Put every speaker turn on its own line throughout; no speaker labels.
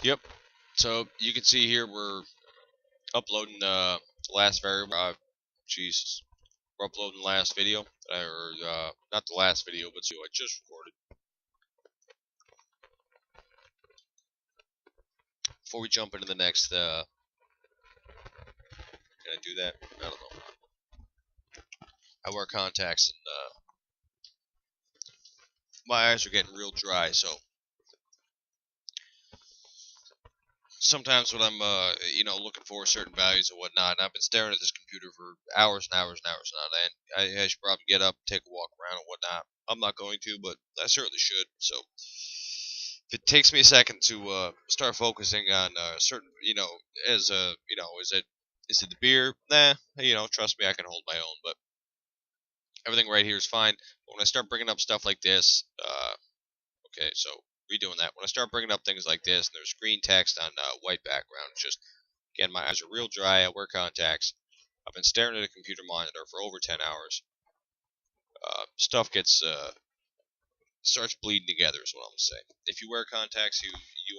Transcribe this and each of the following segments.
Yep. So you can see here we're uploading the last variable. Jesus, we're uploading the last video, or not the last video, but I just recorded. Before we jump into the next, can I do that? I don't know. I wear contacts and my eyes are getting real dry, so sometimes when I'm looking for certain values and whatnot, and I've been staring at this computer for hours and hours and hours now, and I should probably get up, take a walk around and whatnot. I'm not going to, but I certainly should. So if it takes me a second to start focusing on certain, is it the beer? Nah, trust me, I can hold my own. But everything right here is fine. But when I start bringing up stuff like this, okay, so redoing that. When I start bringing up things like this, and there's green text on white background, it's just, again, my eyes are real dry. I wear contacts. I've been staring at a computer monitor for over 10 hours. Stuff gets starts bleeding together is what I'm saying. If you wear contacts, you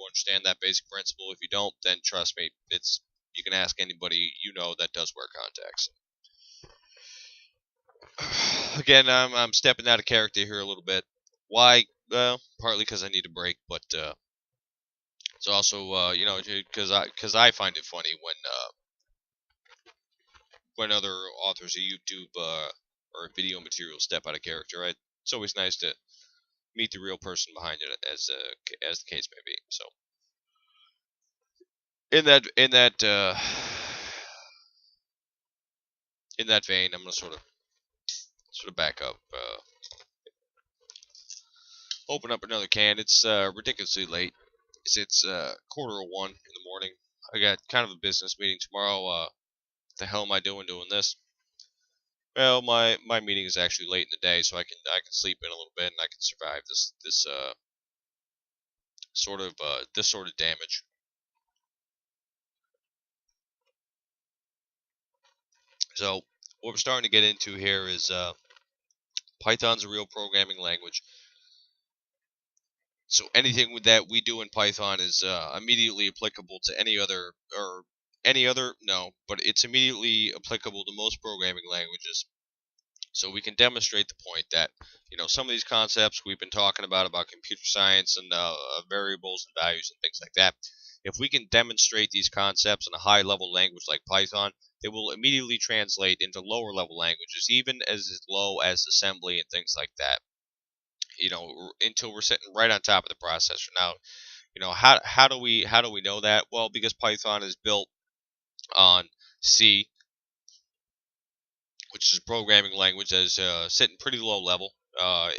understand that basic principle. If you don't, then trust me, you can ask anybody you know that does wear contacts. Again, I'm stepping out of character here a little bit. Why? Well, partly because I need a break, but it's also because I find it funny when other authors of YouTube or video material step out of character. Right? It's always nice to meet the real person behind it, as the case may be. So in that vein, I'm gonna sort of back up, open up another can. It's ridiculously late. It's 1:45 in the morning. I got kind of a business meeting tomorrow. What the hell am I doing this? Well, my meeting is actually late in the day, so I can sleep in a little bit and I can survive this sort of damage. So what we're starting to get into here is Python's a real programming language. So anything that we do in Python is immediately applicable to any other, no, but it's immediately applicable to most programming languages. So we can demonstrate the point that, some of these concepts we've been talking about computer science and variables and values and things like that. If we can demonstrate these concepts in a high level language like Python, they will immediately translate into lower level languages, even as low as assembly and things like that. Until we're sitting right on top of the processor. Now, how do we know that? Well, because Python is built on C, which is a programming language that is sitting pretty low level.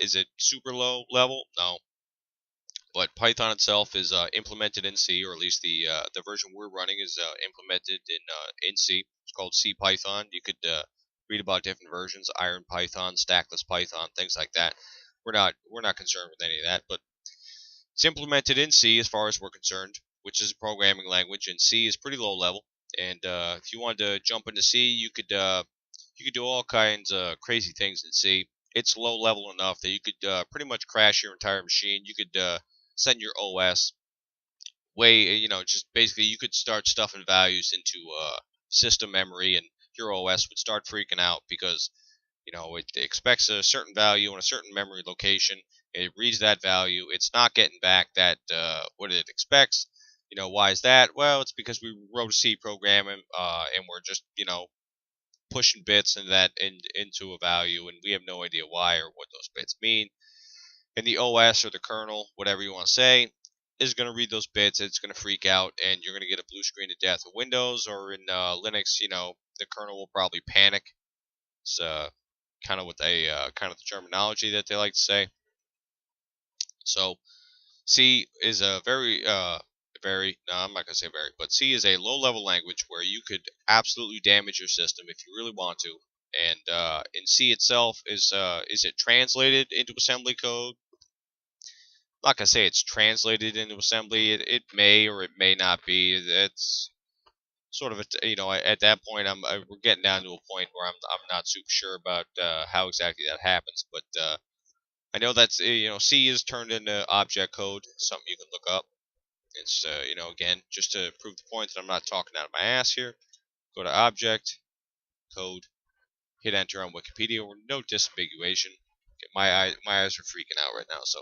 Is it super low level? No, but Python itself is implemented in C, or at least the version we're running is implemented in C. It's called C Python. You could read about different versions: Iron Python, Stackless Python, things like that. We're not concerned with any of that, but it's implemented in C as far as we're concerned, which is a programming language, and C is pretty low level. And if you wanted to jump into C, you could do all kinds of crazy things in C. It's low level enough that you could pretty much crash your entire machine. You could send your OS just basically you could start stuffing values into system memory, and your OS would start freaking out because it expects a certain value in a certain memory location. It reads that value. It's not getting back that what it expects. Why is that? Well, it's because we wrote a C program and we're just pushing bits into a value, and we have no idea why or what those bits mean. And the OS or the kernel, whatever you want to say, is going to read those bits. It's going to freak out, and you're going to get a blue screen of death. In Windows or in Linux, the kernel will probably panic. It's kind of the terminology that they like to say. So C is a no, I'm not gonna say very, but C is a low-level language where you could absolutely damage your system if you really want to. And in C itself, is it translated into assembly code? I'm not gonna say it's translated into assembly. It may or it may not be. It's sort of at that point we're getting down to a point where I'm not super sure about how exactly that happens, but I know that's C is turned into object code, something you can look up It's you know, again, just to prove the point that I'm not talking out of my ass here. Go to Object, Code, hit Enter on Wikipedia. No disambiguation. Okay, my eyes are freaking out right now. So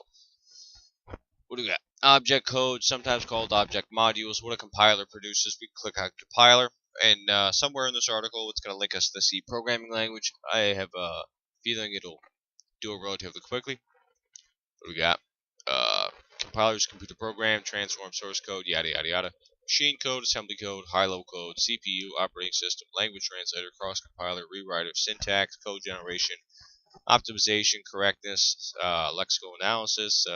what do we got? Object code, sometimes called object modules. What a compiler produces. We click on compiler, and somewhere in this article, it's going to link us to the C programming language. I have a feeling it'll do it relatively quickly. What do we got? Compilers, computer program, transform source code, yada yada yada. Machine code, assembly code, high-level code, CPU, operating system, language translator, cross-compiler, rewriter, syntax, code generation, optimization, correctness, lexical analysis.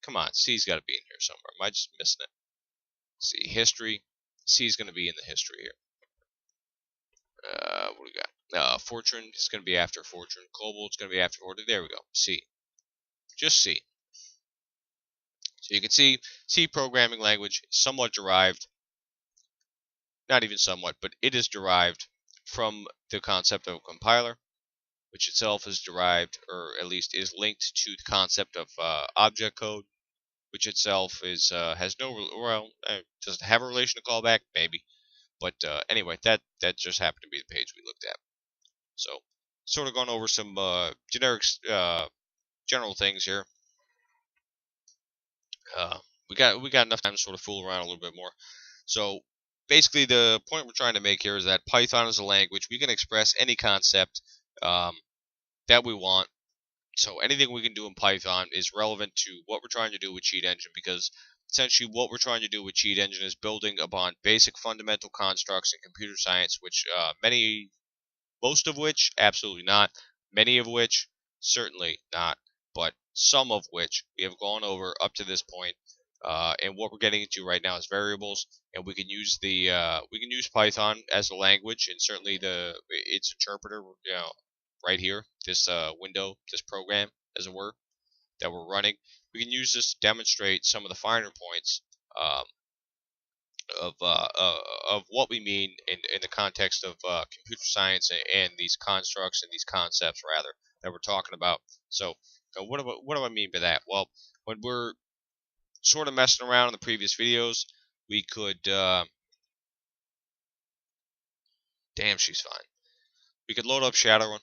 Come on, C's got to be in here somewhere. Am I just missing it? C, history. C's going to be in the history here. What do we got? Fortran is going to be after Fortran. Global is going to be after Fortran. There we go. C. Just C. So you can see C programming language is somewhat derived, not even somewhat, but it is derived from the concept of a compiler, which itself is derived, or at least is linked to the concept of object code, which itself is has no, well, does it have a relation to callback? Maybe. But anyway, that just happened to be the page we looked at. So, sort of going over some generic, general things here. We got enough time to sort of fool around a little bit more. So, basically, the point we're trying to make here is that Python is a language. We can express any concept that we want. So, anything we can do in Python is relevant to what we're trying to do with Cheat Engine, because essentially what we're trying to do with Cheat Engine is building upon basic fundamental constructs in computer science, which most of which, absolutely not. Many of which, certainly not. But some of which we have gone over up to this point. And what we're getting into right now is variables, and we can use Python as a language, and certainly its interpreter, right here, this window, this program, as it were, that we're running. We can use this to demonstrate some of the finer points of what we mean in the context of computer science and these constructs and these concepts, rather, that we're talking about. So, what do I mean by that? Well, when we're sort of messing around in the previous videos, we could damn, she's fine. We could load up Shadowrun,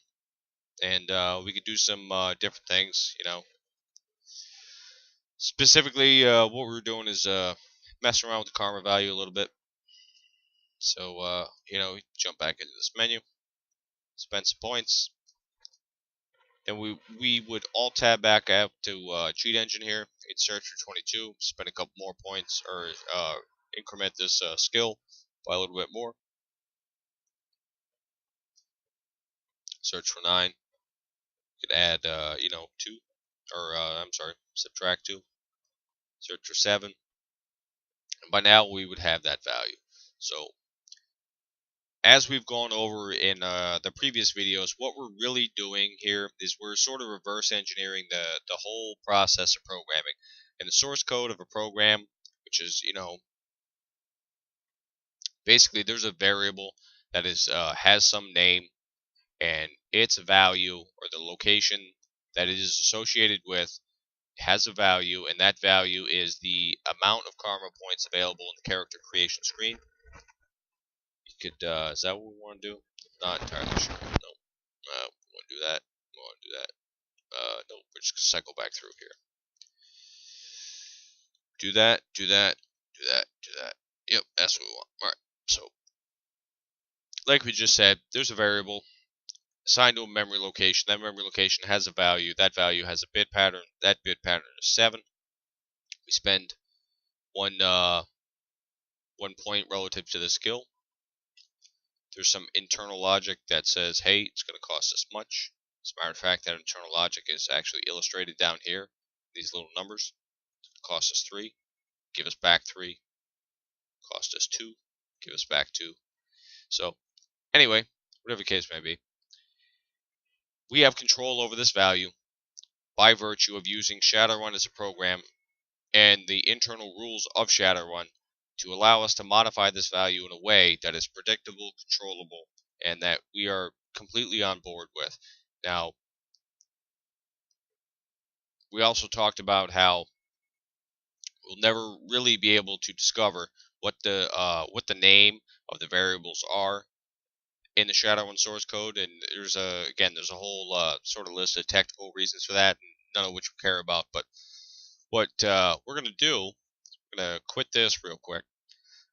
and we could do some different things, Specifically, what we're doing is messing around with the karma value a little bit. So, jump back into this menu, spend some points. Then we would alt tab back out to Cheat Engine here. Hit search for 22, spend a couple more points, or increment this skill by a little bit more. Search for 9. You could add 2, or I'm sorry, subtract 2. Search for 7. And by now we would have that value. So, as we've gone over in the previous videos, what we're really doing here is we're sort of reverse engineering the whole process of programming. And the source code of a program, which is, basically there's a variable that is has some name, and its value, or the location that it is associated with, has a value, and that value is the amount of karma points available in the character creation screen. You could, is that what we want to do? Not entirely sure. No. We want to do that. We want to do that. No, we're just going to cycle back through here. Do that, do that, do that, do that. Yep, that's what we want. Alright, so, like we just said, there's a variable assigned to a memory location. That memory location has a value. That value has a bit pattern. That bit pattern is 7. We spend one point relative to the skill. There's some internal logic that says, hey, it's going to cost us much. As a matter of fact, that internal logic is actually illustrated down here. These little numbers. Cost us 3. Give us back 3. Cost us 2. Give us back 2. So, anyway, whatever the case may be, we have control over this value by virtue of using Shadowrun as a program and the internal rules of Shadowrun to allow us to modify this value in a way that is predictable, controllable, and that we are completely on board with. Now, we also talked about how we'll never really be able to discover what the name of the variables are in the ShadowRun source code. And there's a whole sort of list of technical reasons for that, none of which we care about. But what we're gonna do, we're gonna quit this real quick,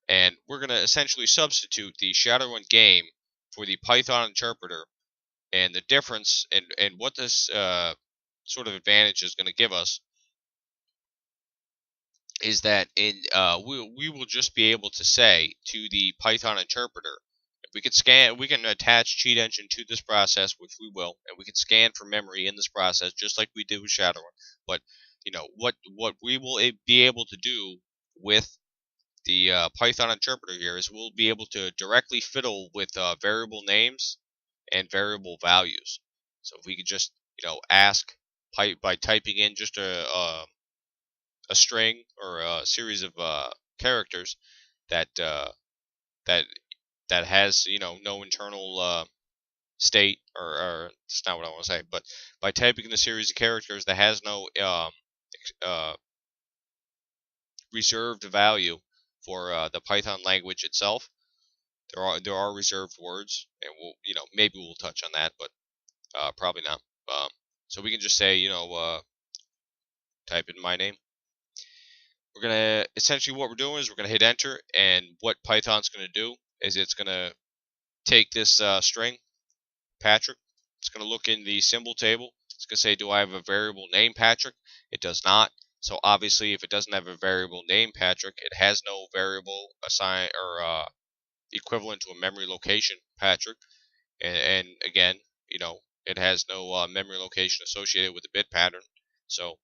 and we're gonna essentially substitute the ShadowRun game for the Python interpreter. And the difference and what this sort of advantage is going to give us is that we will just be able to say to the Python interpreter, if we can attach Cheat Engine to this process, which we will, and we can scan for memory in this process just like we did with Shadowrun. But what we will be able to do with the Python interpreter here is we'll be able to directly fiddle with variable names and variable values. So if we could just ask by typing in just a string or a series of characters that that that has no internal state, or it's not what I want to say, but by typing in a series of characters that has no uh, reserved value for the Python language itself. There are reserved words, and maybe we'll touch on that, but probably not. So we can just say type in my name. We're gonna essentially what we're doing is we're gonna hit enter, and what Python's gonna do is it's gonna take this string Patrick. It's gonna look in the symbol table. It's gonna say, do I have a variable named Patrick? It does not. So obviously, if it doesn't have a variable named Patrick, it has no variable assign or equivalent to a memory location Patrick. And again, it has no memory location associated with the bit pattern. So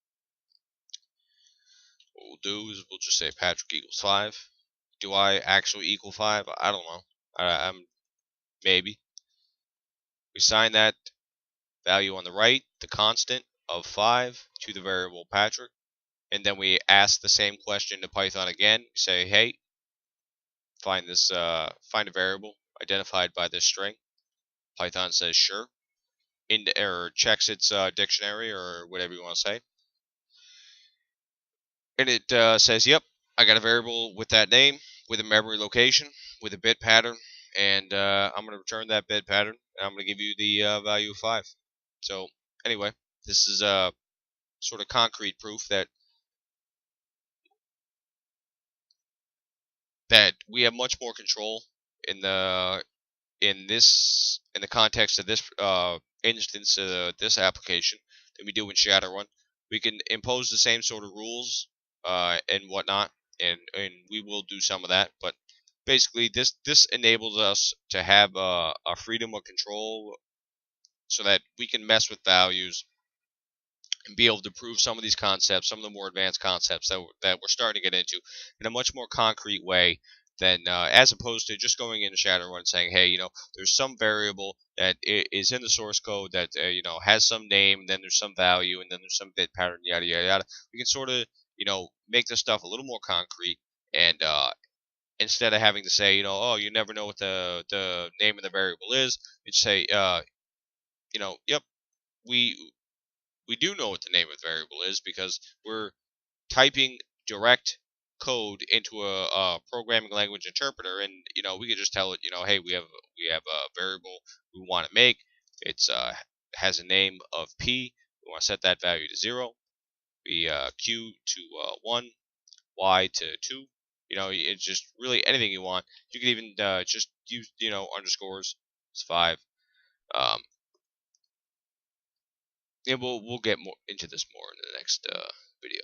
what we'll do is we'll just say Patrick equals 5. Do I actually equal 5? I don't know. I'm maybe. We assign that value on the right, the constant of 5, to the variable Patrick. And then we ask the same question to Python again. We say, hey, find a variable identified by this string. Python says sure. Or checks its dictionary or whatever you want to say. And it says, yep, I got a variable with that name, with a memory location, with a bit pattern, and I'm going to return that bit pattern, and I'm going to give you the value of 5. So anyway, this is a sort of concrete proof that we have much more control in the context of this instance, this application, than we do in Shadowrun. We can impose the same sort of rules and whatnot, and we will do some of that. But basically, this enables us to have a freedom of control, so that we can mess with values and be able to prove some of these concepts, some of the more advanced concepts that we're starting to get into, in a much more concrete way than as opposed to just going into Shadowrun and saying, hey, there's some variable that is in the source code that has some name, and then there's some value, and then there's some bit pattern, yada yada yada. We can sort of make this stuff a little more concrete, and instead of having to say oh, you never know what the name of the variable is, you say yep, we do know what the name of the variable is, because we're typing direct code into a programming language interpreter, and we could just tell it, hey, we have a variable we want to make. It's has a name of p. We want to set that value to 0. We q to 1, y to 2. It's just really anything you want. You could even just use underscores. It's 5. And we'll get more into this more in the next video.